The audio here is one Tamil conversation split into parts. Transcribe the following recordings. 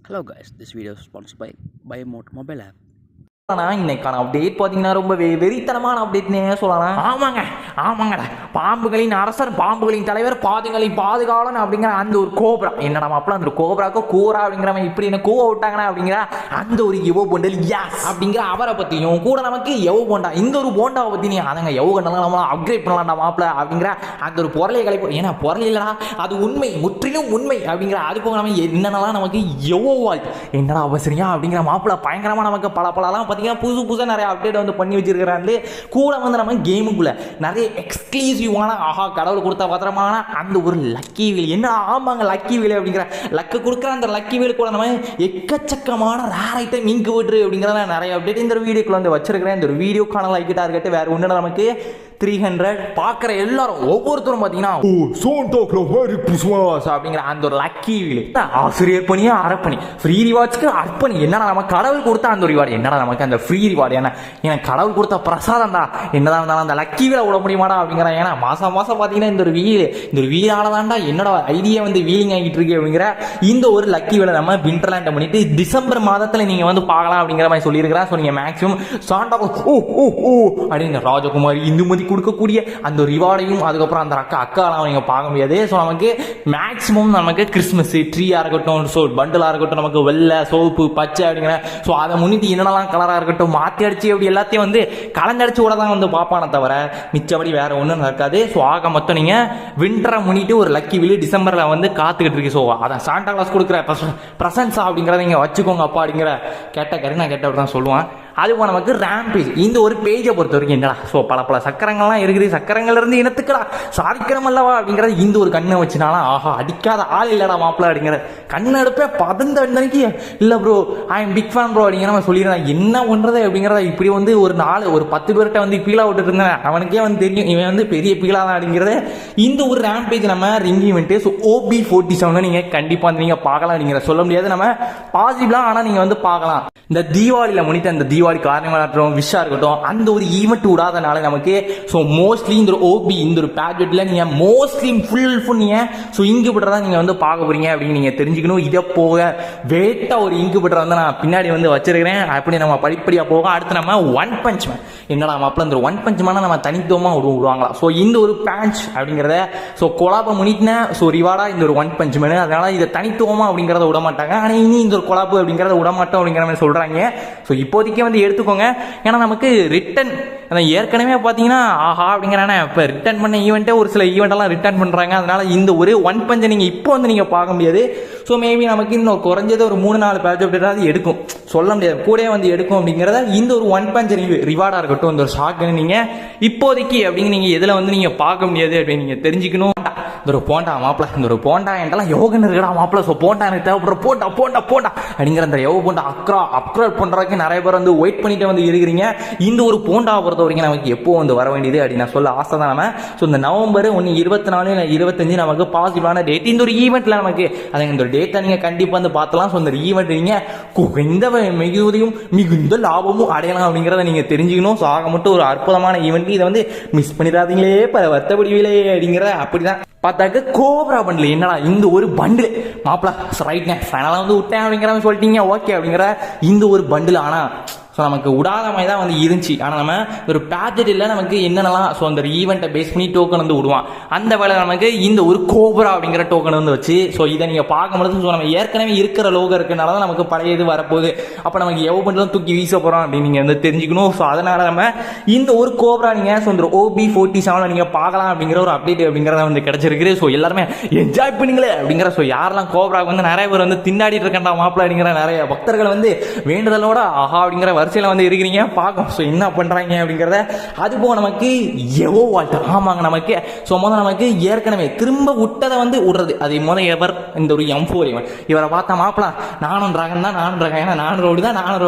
Hello guys, this video is sponsored by BuyMode mobile app. இன்னைக்கான அப்டேட் பார்த்தீங்கன்னா ரொம்ப வெறித்தனமான அப்டேட்னே சொல்லலாம். ஆமாங்கடா பாம்புகளின் அரசர், பாம்புகளின் தலைவர், பாதுகளின் பாதுகாவலன் அப்படிங்கிற அந்த ஒரு கோப்ரா. என்னடா மாப்பிள்ள அந்த கோப்ராக்கோ கூரா அப்படிங்கிறவன் இப்படி என்ன கூவ விட்டாங்கண்ணா அப்படிங்கிற அந்த ஒரு எவோ போண்டல் யாஸ் அப்படிங்கிற அவரை பற்றியும் கூட நமக்கு எவோ போண்டா இந்த ஒரு போண்டாவை பற்றி நீ அதங்க எவோ கண்டலாம் நம்ம அப்கிரேட் பண்ணலாம்டா மாப்பிள்ள அப்படிங்கிற அந்த ஒரு பொருளை கலைப்போம். ஏன்னா பொருள் இல்லைடா, அது உண்மை, முற்றிலும் உண்மை அப்படிங்கிற அது போக நம்ம என்னென்னலாம் நமக்கு எவோ வாழ் என்னடா அவசரியா அப்படிங்கிற மாப்பிள்ள பயங்கரமாக நமக்கு பலலாம் பார்த்தீங்கன்னா புதுசாக நிறைய அப்டேட் வந்து பண்ணி வச்சிருக்கிறாரு. கூட வந்து நம்ம கேமுக்குள்ள நிறைய எக்ஸ்க்ளூசிவான கடவுள் கொடுத்த பத்திரமான அந்த ஒரு லக்கி வீல். என்ன ஆமாங்க லக்கி வீல் அப்படிங்கிற லக்கு கொடுக்குற அந்த லக்கி வீல் கூட நம்ம எக்கச்சக்கமான ரேர் ஐட்டம் இங்கு விட்ரு அப்படிங்கிறத நிறைய அப்டேட் இந்த வீடியோக்குள்ள வந்து வச்சிருக்கிறேன். இந்த ஒரு வீடியோக்கான லைக் டார்கெட் வேற ஒன்று நமக்கு 300 பார்க்குற எல்லாரும் ஒவ்வொருத்தரும் பார்த்தீங்கன்னா அப்படிங்கிற அந்த ஒரு லக்கி வீல் ஆசிரியர் பணியா அரைப்பணி ஃப்ரீ ரிவார்ட்ஸ்க்கு அர்ப்பணி. என்னடா நம்ம கடவுள் கொடுத்த அந்த ரிவார்டு, என்னடா நமக்கு அந்த ஃப்ரீ ரிவார்டு என்ன எனக்கு கடவுள் கொடுத்த பிரசாதம் தான், என்னதான் இருந்தாலும் அந்த லக்கி வீலை விட முடியுமாடா அப்படிங்கிற. ஏன்னா மாசம் பார்த்தீங்கன்னா இந்த ஒரு வீலால தான்டா என்னோட ஐடியா வந்து வீலிங் ஆகிட்டு இருக்கு அப்படிங்கிற இந்த ஒரு லக்கி வீலை நம்ம விண்டர்லேண்ட் பண்ணிட்டு டிசம்பர் மாதத்தில் நீங்க வந்து பார்க்கலாம் அப்படிங்கிற மாதிரி சொல்லியிருக்கிறேன். ஸோ நீங்க மேக்ஸிமம் சாண்டா அப்படின்னு ராஜகுமாரி இந்துமதி கொடுக்கக்கூடிய அந்த ரிவார்டையும் அதுக்கப்புறம் அந்த அக்காலாம் நீங்க பார்க்க முடியாது. ஸோ நமக்கு மேக்ஸிமம் நமக்கு கிறிஸ்மஸ் ட்ரீயா இருக்கட்டும், ஸோ பண்டலா இருக்கட்டும், நமக்கு வெள்ளை சோப்பு பச்சை அப்படிங்கிற ஸோ அதை முன்னிட்டு என்னெல்லாம் கலரா இருக்கட்டும் மாற்றி அடிச்சு அப்படி எல்லாத்தையும் வந்து கலந்தடிச்சு கூட தான் வந்து பார்ப்பானே தவிர மிச்சபடி வேற ஒன்றும் நடக்காது. ஸோ ஆக மொத்தம் நீங்க விண்டரை முன்னிட்டு ஒரு லக்கி வீல் டிசம்பர்ல வந்து காத்துக்கிட்டு இருக்கு. ஸோ அதான் சாண்டா கிளாஸ் கொடுக்குற பிரசன்ஸ் அப்படிங்கிறத நீங்க வச்சுக்கோங்க அப்பா அப்படிங்கிற கேட்ட நான் கேட்ட தான் சொல்லுவான். அதுவும் நமக்கு ரேம்பேஜ் இந்த ஒரு பேஜை பொறுத்த வரைக்கும் என்னடா ஸோ பல சக்கரங்கள்லாம் இருக்குது, சக்கரங்கள்ல இருந்து இனத்துக்கடா சாதிக்கிறோம் அல்லவா அப்படிங்கிறது இந்த ஒரு கண்ணை வச்சுனாலும் ஆஹா அடிக்காத ஆள் இல்லடா மாப்பிள்ள அப்படிங்கிற கண்ணை எடுப்ப பதந்தன்னைக்கு இல்லை bro I am big fan bro அப்படிங்கிற மாதிரி சொல்லிடுறேன். என்ன பண்றது அப்படிங்கிறத இப்படி வந்து ஒரு 10 பேர்கிட்ட வந்து பீலா விட்டுட்டு இருந்தேன், அவனுக்கே வந்து தெரியும் இவன் வந்து பெரிய பீலா தான் அப்படிங்கிறது இந்த ஒரு ரேம்பேஜ் நம்ம ரிங்கி வந்துட்டு. ஸோ OB47 நீங்க கண்டிப்பா வந்து நீங்க பார்க்கலாம் அப்படிங்கிற சொல்ல முடியாது நம்ம பாசிபிளா, ஆனா நீங்க வந்து பார்க்கலாம். இந்த தீபாவளியில முன்னிட்டு அந்த தீபாவளி காரணம் விஷா இருக்கட்டும் அந்த ஒரு ஈவெண்ட் விடாதனால நமக்கு ஸோ மோஸ்ட்லி இந்த ஓபி இந்த ஒரு பேக்கெட்ல நீங்க மோஸ்ட்லி ஃபுல் நீங்க ஸோ இங்கு பட்டறதா நீங்க வந்து பார்க்க போறீங்க அப்படின்னு நீங்க தெரிஞ்சுக்கணும். இதை போக வேட்டா ஒரு இங்கு பட்டற வந்து நான் பின்னாடி வந்து வச்சிருக்கிறேன். அப்படி நம்ம படிப்படியா போக அடுத்து நம்ம ஒன் பஞ்ச் மேன் என்னடா மாப்பிள்ள இந்த ஒன் பஞ்ச் மேனா நம்ம தனித்துவமா விடுவாங்களா. ஸோ இந்த ஒரு பேஞ்ச் அப்படிங்கிறத ஸோ கொலாப முன்னிட்டுன ஸோ ரிவார்டா இந்த ஒரு ஒன் பஞ்ச் மேனு, அதனால இதை தனித்துவமா அப்படிங்கிறத விட மாட்டாங்க. ஆனால் இனி இந்த ஒரு கொலாபு அப்படிங்கிறத விட மாட்டோம் அப்படிங்கிற மாதிரி சொல்றாங்க. ஸோ இப்போதைக்கு வந்து எடுத்துக்கோங்க. ஏன்னா நமக்கு ரிட்டன் ஏற்கனவே பார்த்தீங்கன்னா ஆஹா அப்படிங்கிறானே இப்போ ரிட்டர்ன் பண்ண ஈவெண்ட்டே ஒரு சில ஈவெண்ட்டெல்லாம் ரிட்டர்ன் பண்ணுறாங்க. அதனால இந்த ஒரு ஒன் பஞ்சை நீங்கள் இப்போ வந்து நீங்கள் பார்க்க முடியாது. ஸோ மேபி நமக்கு இன்னும் குறைஞ்சது ஒரு 3-4 பேட்ச் அப்டேட்டாவது எடுக்கும், சொல்ல முடியாது கூட வந்து எடுக்கும் அப்படிங்கிறத இந்த ஒரு ஒன் பஞ்ச் ரிவார்டாக இருக்கட்டும் இந்த ஒரு ஷாக்குன்னு நீங்கள் இப்போதைக்கு அப்படிங்க நீங்கள் எதில் வந்து நீங்கள் பார்க்க முடியாது அப்படின்னு நீங்கள் தெரிஞ்சுக்கணும். இந்த ஒரு போண்டா மாப்பிள்ள இந்த ஒரு போண்டா என்கிட்டலாம் யோகன் இருக்கடா மாப்பிள்ள. ஸோ போண்டா எனக்கு தேவைப்படுற போண்டா அப்படிங்கிற அந்த யோக போண்டா அப்கிரேட் பண்ணுறதுக்கு நிறைய பேர் வந்து வெயிட் பண்ணிட்டு வந்து இருக்கிறீங்க. இந்த ஒரு போண்டாவை பொறுத்த வரைக்கும் நமக்கு எப்போ வந்து வர வேண்டியது அப்படின்னு நான் சொல்ல ஆசை தான். நம்ம ஸோ இந்த நவம்பர் 24 25 நமக்கு பாசிபிளான டேட் இந்த ஒரு ஈவெண்ட்ல நமக்கு அதை இந்த ஒரு டேட்டை நீங்க கண்டிப்பா வந்து பார்த்தலாம். ஸோ இந்த ஈவெண்ட் நீங்க குறைந்த மிகுந்த லாபமும் அடையலாம் அப்படிங்கிறத நீங்க தெரிஞ்சுக்கணும். ஸோ ஆக மட்டும் ஒரு அற்புதமான ஈவெண்ட், இதை வந்து மிஸ் பண்ணிடாதீங்களே வருத்தப்படுவீங்களே அப்படிங்கிற அப்படிதான் பார்த்தாக்க கோப்ரா பண்டில். என்னடா இந்த ஒரு பண்டில் மாப்பிள ரைட்னே ஃபைனலாக வந்து விட்டேன் அப்படிங்கிற மாதிரி சொல்லிட்டீங்க ஓகே அப்படிங்கிற இந்த ஒரு பண்டில். ஆனால் ஸோ நமக்கு விடாத மாதிரி தான் வந்து இருந்துச்சு. ஆனால் நம்ம ஒரு பேக்கெட் இல்லை நமக்கு என்னென்னலாம் ஸோ அந்த ஈவெண்ட்டை பேஸ் பண்ணி டோக்கன் வந்து விடுவான். அந்த வேலை நமக்கு இந்த ஒரு கோப்ரா அப்படிங்கிற டோக்கன் வந்து வச்சு ஸோ இதை நீங்கள் பார்க்கும்போது ஸோ நம்ம ஏற்கனவே இருக்கிற லோகோ இருக்கனால தான் நமக்கு பழைய இது வரப்போகுது. அப்போ நமக்கு எவ்வளோ பண்ணலாம் தூக்கி வீச போகிறோம் அப்படின்னு நீங்கள் வந்து தெரிஞ்சுக்கணும். ஸோ அதனால நம்ம இந்த ஒரு கோப்ரா நீங்கள் ஸோ இந்த OB47 நீங்கள் பார்க்கலாம் அப்படிங்கிற ஒரு அப்டேட் அப்படிங்கிறத வந்து கிடைச்சிருக்கு. ஸோ எல்லாருமே என்ஜாய் பண்ணுங்களே அப்படிங்கிற ஸோ யாரெல்லாம் கோப்ராவுக்கு வந்து நிறைய பேர் வந்து திண்டாடிட்டு இருக்கா மாப்பிள்ள அப்படிங்கிற நிறைய பக்தர்கள் வந்து வேண்டுதலோட ஆஹா அப்படிங்கிற வரிசையில் வந்து இருக்கிறீங்க பார்க்கும். ஸோ என்ன பண்றாங்க அப்படிங்கிறத அது போக நமக்கு எவோ வால்ட் ஆமாங்க நமக்கு ஸோ முதல்ல நமக்கு ஏற்கனவே திரும்ப விட்டதை வந்து விடுறது அது முதல் எவர் இந்த ஒரு M4 இவரை பார்த்தா மாப்பிள நானும் டிராகன் தான் ஏன்னா நானும் ரோடு தான்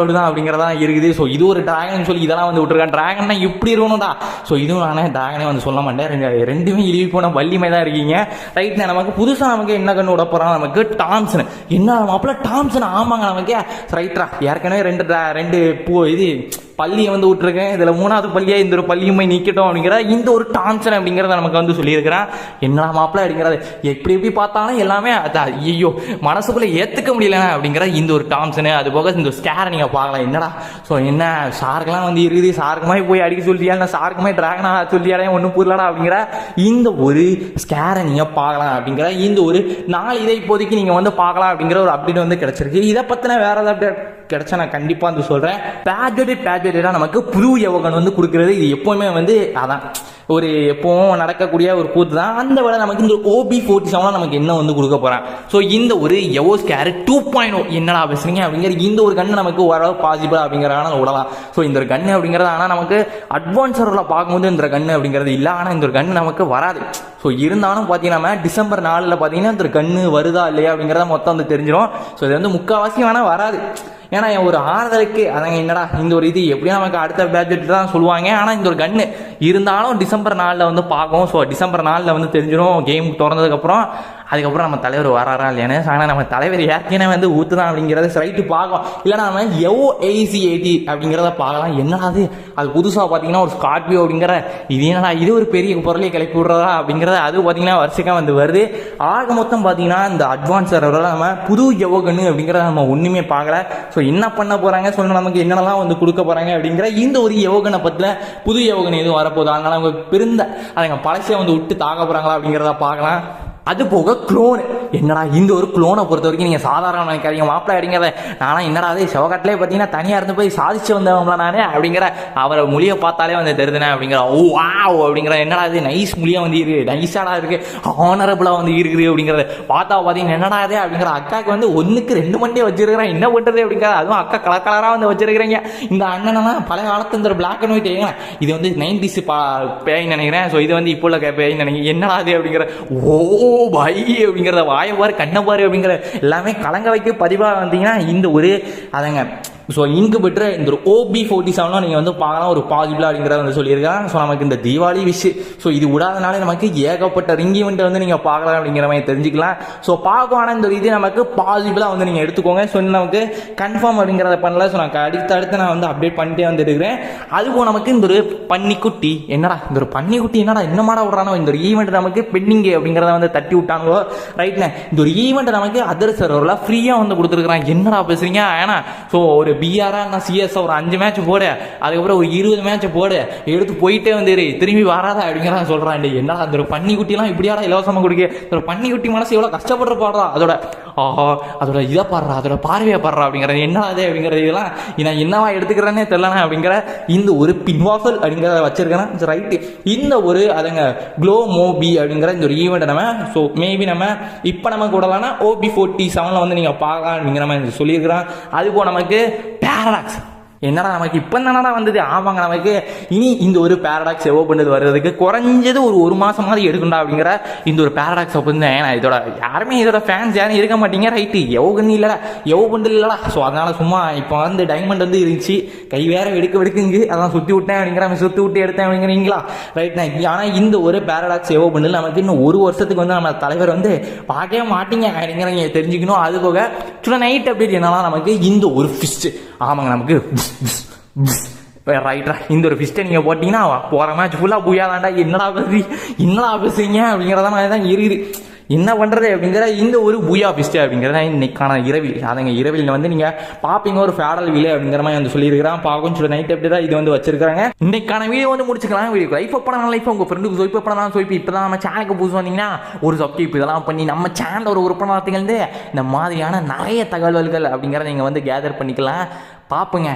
அப்படிங்கிறதா இருக்குது. ஸோ இது ஒரு டிராகன் சொல்லி இதெல்லாம் வந்து விட்டுருக்கான். டிராகன்னா இப்படி இருக்கணும்டா. ஸோ இதுவும் நானே டிராகனே வந்து சொல்ல மாட்டேன், ரெண்டுமே இழிவு போன வள்ளிமை தான் இருக்கீங்க ரைட். நமக்கு புதுசாக நமக்கு என்ன கண்ணு விட போறான் நமக்கு டாம்சன். என்ன மாப்பிள டாம்சன் ஆமாங்க நமக்கு ரைட்ரா ஏற்கனவே ரெண்டு பூ இது பள்ளியை வந்து விட்டுருக்கேன், இதில் 3வது பள்ளியாக இந்த ஒரு பள்ளியுமே நிற்கட்டும் அப்படிங்கிற இந்த ஒரு டான்சன் அப்படிங்கிறத நமக்கு வந்து சொல்லியிருக்கிறான். என்னடா மாப்பிள்ள அப்படிங்கிறது எப்படி பார்த்தாலும் எல்லாமே ஐயோ மனசுக்குள்ளே ஏற்றுக்க முடியல அப்படிங்கிற இந்த ஒரு டான்சனு. அது போக இந்த ஸ்கேரை நீங்கள் பார்க்கலாம். என்னடா ஸோ என்ன சாருக்கெல்லாம் வந்து இருக்குது, சாருக்குமாய் போய் அடிக்க சொல்லியா இல்லை சாருக்குமாய் டிராகனா சொல்லியாரே ஒன்றும் புரியலடா அப்படிங்கிற இந்த ஒரு ஸ்கேரை நீங்கள் பார்க்கலாம் அப்படிங்கிற இந்த ஒரு 4 இதை இப்போதைக்கு நீங்கள் வந்து பார்க்கலாம் அப்படிங்கிற ஒரு அப்டேட் வந்து கிடைச்சிருக்கு. இதை பற்றின வேற ஏதாவது அப்டேட் கிடைச்சா நான் கண்டிப்பாக வந்து சொல்கிறேன். பேட்ஜெட்டாக நமக்கு புது யோகன் வந்து கொடுக்குறது இது எப்போவுமே வந்து அதான் ஒரு எப்பவும் நடக்கக்கூடிய ஒரு கூத்து தான். அந்த வேலை நமக்கு இந்த OB47 நமக்கு என்ன வந்து கொடுக்க போகிறான். ஸோ இந்த ஒரு எவோஸ்கேர் 2.0 என்னடா பேசுறீங்க அப்படிங்கிற இந்த ஒரு கண்ணு நமக்கு ஓரளவு பாசிபிள் அப்படிங்கிறதான விடலாம். ஸோ இந்த ஒரு கண்ணு அப்படிங்கிறது ஆனால் நமக்கு அட்வான்ஸரில் பார்க்கும்போது இந்த கண்ணு அப்படிங்கிறது இல்லை, ஆனால் இந்த ஒரு கண்ணு நமக்கு வராது. ஸோ இருந்தாலும் பார்த்தீங்கன்னா டிசம்பர் 4 பார்த்தீங்கன்னா இந்த கண்ணு வருதா இல்லையா அப்படிங்கிறத மொத்தம் வந்து தெரிஞ்சிடும். ஸோ இது வந்து முக்கால்வாசி வேணால் வராது. ஏன்னா ஒரு ஆறுதலுக்கு அதங்க என்னடா இந்த ஒரு இது எப்படியும் நமக்கு அடுத்த பேட்ஜெட் தான் சொல்லுவாங்க. ஆனால் இந்த ஒரு கண்ணு இருந்தாலும் டிசம்பர் 4 வந்து பார்க்கும். ஸோ டிசம்பர் 4 வந்து தெரிஞ்சிடும் கேம் திறந்ததுக்கப்புறம். அதுக்கப்புறம் நம்ம தலைவர் வராரா இல்லையானு. ஆனால் நம்ம தலைவர் ஏற்கனவே வந்து ஊற்றுதான் அப்படிங்கிறத ரைட்டு பார்க்கலாம். இல்லைனா நம்ம AC80 அப்படிங்கிறத பார்க்கலாம். என்னடா அது புதுசாக பார்த்தீங்கன்னா ஒரு ஸ்கார்பியோ அப்படிங்கிற இது என்னடா இது ஒரு பெரிய பொருளை கிளப்பி விடுறதா அப்படிங்கிறத அது பார்த்தீங்கன்னா வருஷக்காக வந்து வருது. ஆக மொத்தம் பார்த்தீங்கன்னா இந்த அட்வான்ஸர் நம்ம புது யோகன்னு அப்படிங்கிறத நம்ம ஒன்றுமே பார்க்கல. ஸோ என்ன பண்ண போகிறாங்க சொல்ல நமக்கு என்னெல்லாம் வந்து கொடுக்க போகிறாங்க அப்படிங்கிற இந்த ஒரு யோகனை பற்றின புது யோகன் எதுவும் வரப்போகுது. அதனால அவங்க பிறந்த அதுங்க பழசையை வந்து விட்டு தாக்க போகிறாங்களா அப்படிங்கிறத பார்க்கலாம். அது போக குளோன் என்னடா இந்த ஒரு குளோனை பொறுத்த வரைக்கும் நீங்கள் சாதாரண நினைக்காதீங்க மாப்பிள்ள அப்படிங்கிறத. நானும் என்னடா அது செவக்காட்டிலே பார்த்தீங்கன்னா தனியாக இருந்து போய் சாதிச்சு வந்தவங்களா நானே அப்படிங்கிற அவரை மொழியை பார்த்தாலே வந்து தெரிதுனே அப்படிங்கிற ஓ வாவ் அப்படிங்கிற என்னடா இது நைஸ் மொழியாக வந்து இருக்குது, நைஸாடா இருக்குது, ஆனரபுளாக வந்து இருக்குது அப்படிங்கிறத பார்த்தா பார்த்தீங்கன்னா என்னடா அது அப்படிங்கிற அக்காவுக்கு வந்து 1க்கு 2 மண்டே வச்சிருக்கிறேன் என்ன பண்ணுறது அப்படிங்கிற. அதுவும் அக்கா கலராக வந்து வச்சிருக்கிறீங்க. இந்த அண்ணனெல்லாம் பழைய காலத்து இந்த பிளாக் அண்ட் ஒயிட் ஏங்க இது வந்து 90s பேய்ன்னு நினைக்கிறேன். ஸோ இது வந்து இப்போ உள்ள பேய்ன்னு நினைக்கிறேன். என்னடா அது அப்படிங்கிற ஓ பை அப்படிங்கிறத வாயை பாரு கண்ணை பாரு அப்படிங்கிற எல்லாமே கலங்க வைக்க பதிவாக வந்தீங்கன்னா இந்த ஒரு அதங்க. ஸோ இங்கு பெற்ற இந்த ஒரு OB47 நீங்கள் வந்து பார்க்கலாம் ஒரு பாசிபிளாக அப்படிங்கிறத வந்து சொல்லியிருக்காங்க. ஸோ நமக்கு இந்த தீபாவளி விஷ் ஸோ இது விடாதனாலே நமக்கு ஏகப்பட்ட ரிங் ஈவெண்ட்டை வந்து நீங்கள் பார்க்கலாம் அப்படிங்கிற மாதிரி தெரிஞ்சுக்கலாம். ஸோ பார்க்கவான இந்த இது நமக்கு பாசிபிளாக வந்து நீங்கள் எடுத்துக்கோங்க. ஸோ நமக்கு கன்ஃபார்ம் அப்படிங்கிறத பண்ணல. ஸோ நான் அடுத்து நான் வந்து அப்டேட் பண்ணிட்டே வந்து இருக்கிறேன். அதுவும் நமக்கு இந்த ஒரு பன்னிக்குட்டி என்னடா இந்த ஒரு பன்னிக்குட்டி என்னடா இன்னமாடா விட்றானோ இந்த ஒரு ஈவெண்ட் நமக்கு பெண்டிங்கு அப்படிங்கிறத வந்து தட்டி விட்டாங்களோ ரைட்ண்ணே. இந்த ஒரு ஈவெண்ட் நமக்கு அதர் சர்வரில் ஃப்ரீயாக வந்து கொடுத்துருக்குறாங்க. என்னடா பேசுறீங்க. ஏன்னா ஸோ ஒரு BR CS ஒரு 5 மேட்ச் போடு, அதுக்கப்புறம் ஒரு 20 மேட்ச் போடு, எடுத்து போயிட்டே வந்து திரும்பி வராதா அப்படிங்கிறத சொல்றான். என்னடா அந்த ஒரு பன்னிக்குட்டிலாம் இப்படியாடா இலவசமாக கொடுக்க. ஒரு பன்னிக்குட்டி மனசு எவ்வளோ கஷ்டப்படுற பாடுறா. அதோட இதை பாடுறா, அதோட பார்வையை பாடுறா அப்படிங்கிறது என்னது அப்படிங்கிறது இதெல்லாம் நான் என்னவா எடுத்துக்கிறேன்னே தெரியலண்ணே அப்படிங்கிற இந்த ஒரு பின்வாசல் அப்படிங்கிறத வச்சிருக்கிறேன். ரைட்டு இந்த ஒரு அதங்க க்ளோ மோபி அப்படிங்கிற இந்த ஒரு ஈவெண்ட் நம்ம ஸோ மேபி நம்ம இப்போ நம்ம கூடலாம்னா OB47 வந்து நீங்கள் பார்க்கலாம் அப்படிங்கிற மாதிரி சொல்லியிருக்கிறோம். அதுபோல் நமக்கு பேரடாக்ஸ் என்னடா நமக்கு இப்போ தானடா வந்தது. ஆமாங்க நமக்கு இனி இந்த ஒரு பேரடாக்ஸ் எவோ பண்ணது வர்றதுக்கு குறைஞ்சது ஒரு மாதம் மாதிரி எடுக்கண்டா அப்படிங்கிற இந்த ஒரு பேரடாக்ஸ் வந்து ஏன்னா இதோட யாருமே இதோட ஃபேன்ஸ் யாரும் இருக்க மாட்டீங்க. ரைட்டு எவோ கண்ணி இல்லடா எவோ பண்ணு இல்லடா. ஸோ அதனால சும்மா இப்போ வந்து டைமண்ட் வந்து இருந்துச்சு கை வேற வெடுக்குங்க அதான் சுற்றி விட்டேன் அப்படிங்கிற சுற்றி விட்டு எடுத்தேன் அப்படிங்கிறீங்களா ரைட்ண்ணா. ஆனால் இந்த ஒரு பேரடாக்ஸ் எவோ பண்ணு நமக்கு இன்னும் 1 வருஷத்துக்கு வந்து நம்ம தலைவர் வந்து பார்க்கவே மாட்டீங்க அப்படிங்கிற நீங்கள் தெரிஞ்சுக்கணும். அது போக சும்மா நைட் அப்டேட் என்னன்னா நமக்கு இந்த ஒரு ஃபிஸ்ட் ஆமாங்க நமக்கு ரைட்ரா இந்த ஒரு ஃபிஸ்ட்டை நீங்கள் போட்டிங்கன்னா போகிற மேட்ச் ஃபுல்லாக பூயாதாண்டா. என்னடா பேசுறீங்க அப்படிங்கிறத மாதிரி தான் இருக்குது. என்ன பண்ணுறது அப்படிங்கிற இந்த ஒரு பூயா பிஸ்ட் அப்படிங்கிறத இன்னைக்கான இரவில் அதங்க இரவில் வந்து நீங்கள் பார்ப்பீங்க ஒரு ஃபேடல் வீல் அப்படிங்கிற மாதிரி வந்து சொல்லியிருக்கிறான். பார்க்கும் சொல்லி நைட் எப்படி தான் இது வந்து வச்சிருக்காங்க. இன்னைக்கான வீடியோ வந்து முடிச்சுக்கலாம். வீடியோ லைஃப் பண்ணலாம் லைஃப் உங்கள் ஃப்ரெண்டுக்கு சொய்ப்பு பண்ணலாம் சொய்ப்பு இப்போ தான் நம்ம சேனலுக்கு புதுசு வந்தீங்கன்னா ஒரு சப்ஸ்கிரைப் இதெல்லாம் பண்ணி நம்ம சேனலில் ஒரு உறுப்பினர்த்திலேருந்து இந்த மாதிரியான நிறைய தகவல்கள் அப்படிங்கிறத நீங்கள் வந்து கேதர் பண்ணிக்கலாம். பார்ப்போங்க.